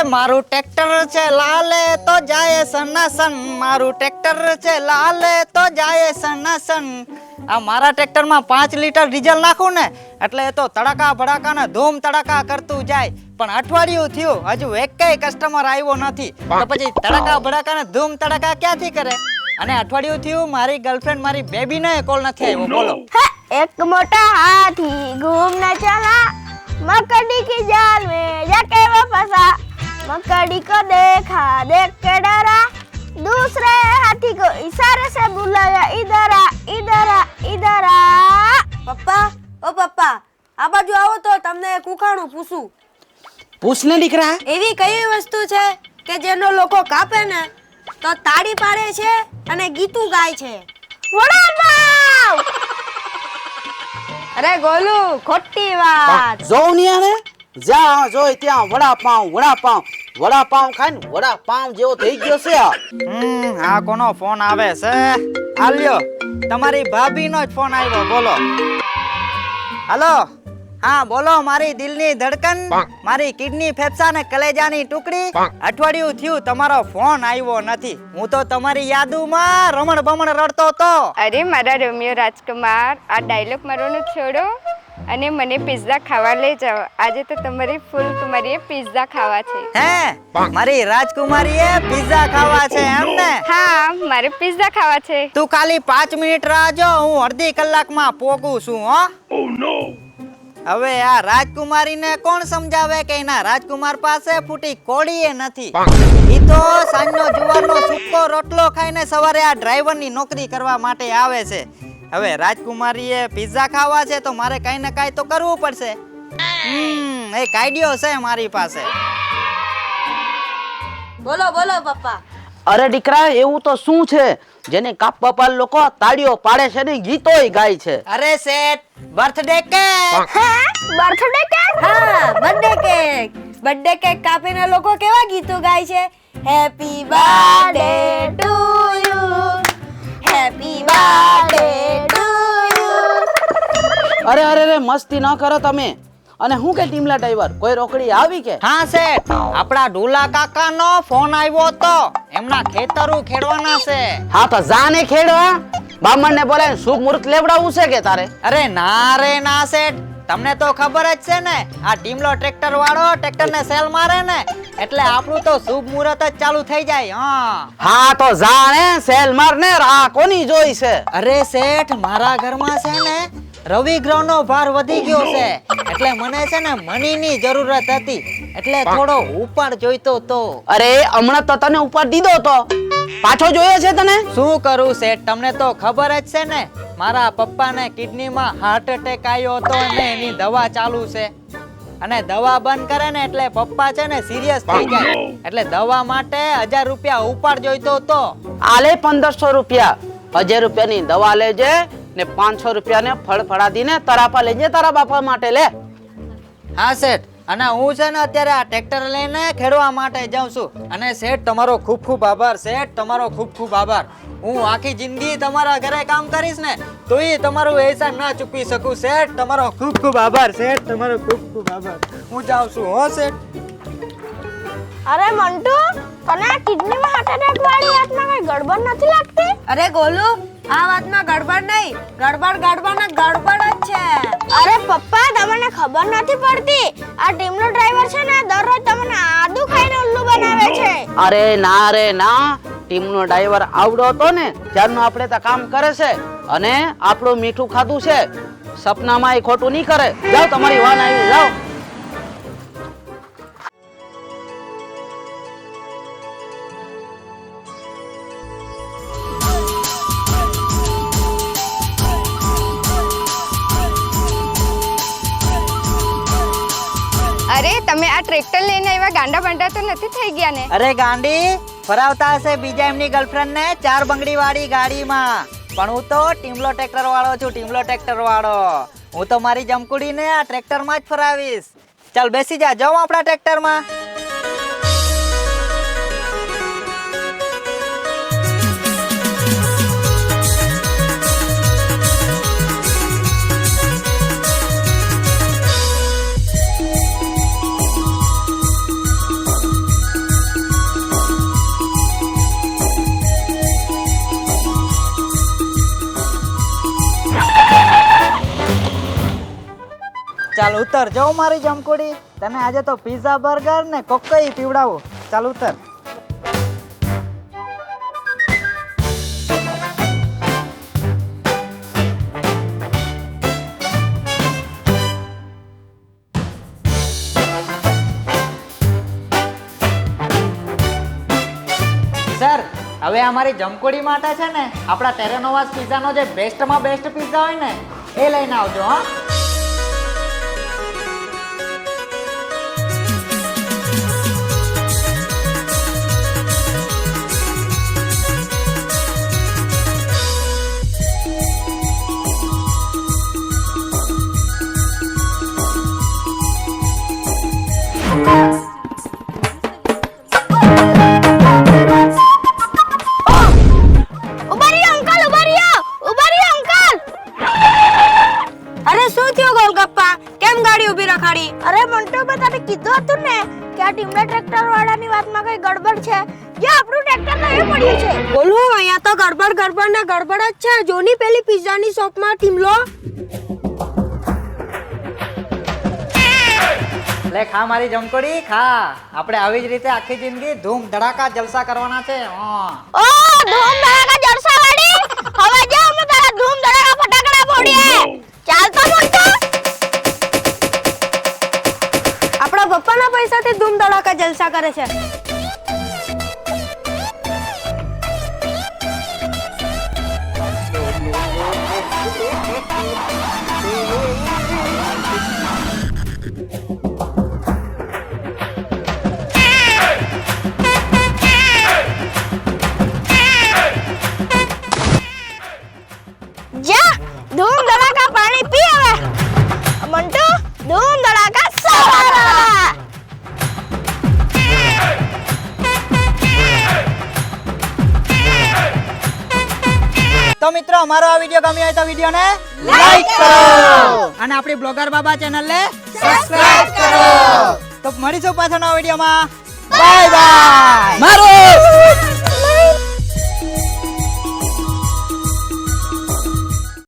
મારું ટ્રેક્ટર છે લાલે તો જાય સનાસન, મારું ટ્રેક્ટર છે લાલે તો જાય સનાસન. આ મારા ટ્રેક્ટરમાં 5 લીટર ડીઝલ નાખું ને એટલે એ તો તડકા ભડાકા ને ધૂમ તડકા કરતું જાય. પણ અઠવાડિયું થયું હજુ એકેય કસ્ટમર આવ્યો નથી, તો પછી તડકા ભડાકા ને ધૂમ તડકા ક્યાંથી કરે? અને અઠવાડિયું થયું મારી ગર્લફ્રેન્ડ મારી બેબી ને કોલ નથી આવ્યો. બોલો. एक मोटा हाथी घूमने चला, मकड़ी की जाल में जाके वो फंसा, मकड़ी को देखा देख के डरा, दूसरे हाथी को इशारे से बुलाया, इधर आ इधर आ इधर आ. પપ્પા, ઓ પપ્પા, આ બાજુ આવો તો તમને એક ઉખાણું પૂછું. પૂછને દીકરા. એવી કઈ વસ્તુ છે કે જેનો લોકો કાપે ને તો તાળી પાડે છે અને ગીતું ગાય છે? वड़ापाव. અરે ગોલુ, ખોટી વાત. જોઉં ની આને જ્યાં જોઈ ત્યાં વડાપાવ વડાપાવ વડાપાવ ખાઈને વડાપાવ જેવો થઈ ગયો છે આ. આ કોનો ફોન આવે છે? આલ્યો, તમારી ભાભીનો જ ફોન આવ્યો. બોલો. હાલો. હા બોલો. મારી દિલની ધડકન, મારી કિડની, ફેફસા ને કલેજાની ટુકડી, અઠવાડિયું થયું તમારો ફોન આવ્યો નથી. હું તો તમારી યાદોમાં રમણ બમણ રડતો હતો. અરે મારા રોમિયો રાજકુમાર, આ ડાયલોગ મારવાનું છોડો અને મને પિઝા ખાવા લઈ જાઓ. આજે તો તમારી ફૂલ કુમારીએ પિઝા ખાવા છે. હે, મારી રાજકુમારીએ પિઝા ખાવા છે એમ ને? હા, મારે પિઝા ખાવા છે. તું ખાલી 5 મિનિટ રાહ જો, હું અડધી કલાકમાં પોગું છું. હો. હવે આ રાજકુમારીને કોણ સમજાવે કે એના રાજકુમાર પાસે ફૂટી કોડીએ નથી. ઈ તો સાંજનો જુવારનો સૂકો રોટલો ખાઈને સવારે આ ડ્રાઈવરની નોકરી કરવા માટે આવે છે. હવે રાજકુમારીએ પિઝા ખાવા છે તો મારે કઈ ને કઈ તો કરવું પડશે. એક આઈડિયો છે મારી પાસે. બોલો બોલો પપ્પા. અરે દીકરા, એવું તો શું છે જેને કાપવા પર લોકો તાળીઓ પાડે છે ને ગીતોય ગાય છે? અરે શેઠ, બર્થડે કેક. Birthday cake. હા, બર્થડે કેક. બર્થડે કેક કાપીને લોકો કેવા ગીતો ગાય છે? Happy birthday to you, happy birthday to you. અરે અરે અરે, મસ્તી ન કરો તમે. અને હું કે ટીમલા ડ્રાઈવર, કોઈ રોકડી આવી કે? હા શેઠ, આપણા ડોલા કાકાનો ફોન આવ્યો તો એમના ખેતરું ખેડવાના છે. હા તો જાને ખેડવા. બામણને બોલાવીને શુભ મુહૂર્ત લેવડાવવું છે કે તારે? અરે ના રે ના શેઠ, તમને તો ખબર જ છે ને, આ ટીમલો ટ્રેક્ટર વાળો ટ્રેક્ટરને સેલ મારે ને એટલે આપણું તો શુભ મુહૂર્ત જ ચાલુ થઈ જાય. હા તો જાણે સેલ મારને રાહ કોની જોઈ છે? અરે શેઠ, મારા ઘરમાં છે ને રવિ ગ્રહનો ભાર વધી ગયો છે એટલે મને છે ને મનીની જરૂરત હતી એટલે થોડો ઉપાડ જોઈતો તો. અરે હમણાં તો તને ઉપર દીધો તો પાછો જોયો છે તને? શું કરું શેઠ, તમને તો ખબર જ છે ને, મારા પપ્પાને કિડનીમાં હાર્ટ એટેક આવ્યો હતો અને એની દવા ચાલુ છે. અને દવા બંધ કરે ને એટલે પપ્પા છે ને સિરિયસ થઈ જાય એટલે દવા માટે 1000 રૂપિયા ઉપાડ જોઈતો તો. આલે 1500 રૂપિયા. 1000 રૂપિયાની દવા લેજે ને 500 રૂપિયાને ફળફળાદીને તરાપા લેજે તારા બાપા માટે. લે. હા શેઠ, અને હું છે ને અત્યારે આ ટ્રેક્ટર લઈને ખેડવા માટે જાઉં છું. અને શેઠ તમારો ખૂબ ખૂબ આભાર. શેઠ તમારો ખૂબ ખૂબ આભાર. હું આખી જિંદગી તમારા ઘરે કામ કરીશ ને તોય તમારું એહસાન ના ચૂકવી શકું. શેઠ તમારો ખૂબ ખૂબ આભાર. શેઠ તમારો ખૂબ ખૂબ આભાર. હું જાઉં છું. હો શેઠ. અરે મંટુ, તને આ કિડનીમાં હાર્ટ એટેક વાળી વાતમાં કઈ ગડબડ નથી લાગતી? અરે ગોલુ, આ વાતમાં ગડબડ નહીં, ગડબડ ને ગડબડ જ છે. અરે પપ્પા, તમને ખબર નથી પડતી, આ ટીમનો ડ્રાઈવર છે ને દરરોજ તમને આદુ ખાઈને ઉલ્લુ બનાવે છે. અરે ના રે ના, ટીમનો ડ્રાઈવર આવડો હતો ને જ્યારનું આપણે તો કામ કરે છે અને આપણું મીઠું ખાધું છે. સપનામાં એ ખોટું નહીં કરે. જાઓ, તમારી વાન આવી. જાઓ. અરે તમે આ ટ્રેક્ટર લઈને આવ્યા, ગાંડા બાંડા તો નથી થઈ ગયા ને? અરે ગાંડી, ફરાવતા હશે બીજા એમની ગર્લફ્રેન્ડ ને 4 બંગડી વાળી ગાડીમાં, પણ હું તો ટીમલો ટ્રેક્ટર વાળો છું. ટીમલો ટ્રેક્ટર વાળો હું તો મારી જમકુડીને આ ટ્રેક્ટરમાં જ ફરાવીશ. ચાલ બેસી જા, જાઓ આપણા ટ્રેક્ટરમાં. ચાલ ઉતર જાઉં મારી જમકોડી, તને આજે તો પીઝા બર્ગર ને કોકઈ પીવડાવું. ચાલ ઉતર. સર હવે અમારી જમકોડી માટે છે ને આપણા ટેરેનોવાસ પિઝાનો જે બેસ્ટમાં બેસ્ટ પિઝા હોય ને એ લઈને આવજો. હા ઉભા રહ્યો અંકલ, ઉભા રહ્યો અંકલ. અરે શું થયું ગોલગપ્પા? કેમ ગાડી ઊભી રખાડી? અરે મંટુ, મેં તને કીધું હતું ને કે આ ટીમના ટ્રેક્ટર વાળાની વાતમાં કઈ ગડબડ છે. જે આપણું ટ્રેક્ટર તો એ પડ્યું છે. બોલું અહીંયા તો ગડબડ ને ગડબડ જ છે. જોની પેલી પિઝાની શોપમાં ટીમલો. લે ખા મારી જમકોડી ખા. આપણે આવી જ રીતે આખી જિંદગી ધૂમ ધડાકા જલસા કરવાના છે. ઓ ધૂમ ધડાકા જલસા વાળી, હવે જો અમે તારા ધૂમ ધડાકા ફટાકડા ફોડીએ. ચાલ તો મંટુ. આપણા પપ્પાના પૈસાથી ધૂમ ધડાકા જલસા કરે છે. જા ધૂમ ધડાકા પાણી પી હવે. મંટુ ધૂમ ધડાકા સવારા. તો મિત્રો અમારો આ વિડિયો ગમ્યો હોય તો વિડિયોને લાઈક કરો અને આપણી બ્લોગર બાબા ચેનલને સબસ્ક્રાઇબ કરો. તો મળીશું પાછળના વિડિયોમાં. Bye bye. મારો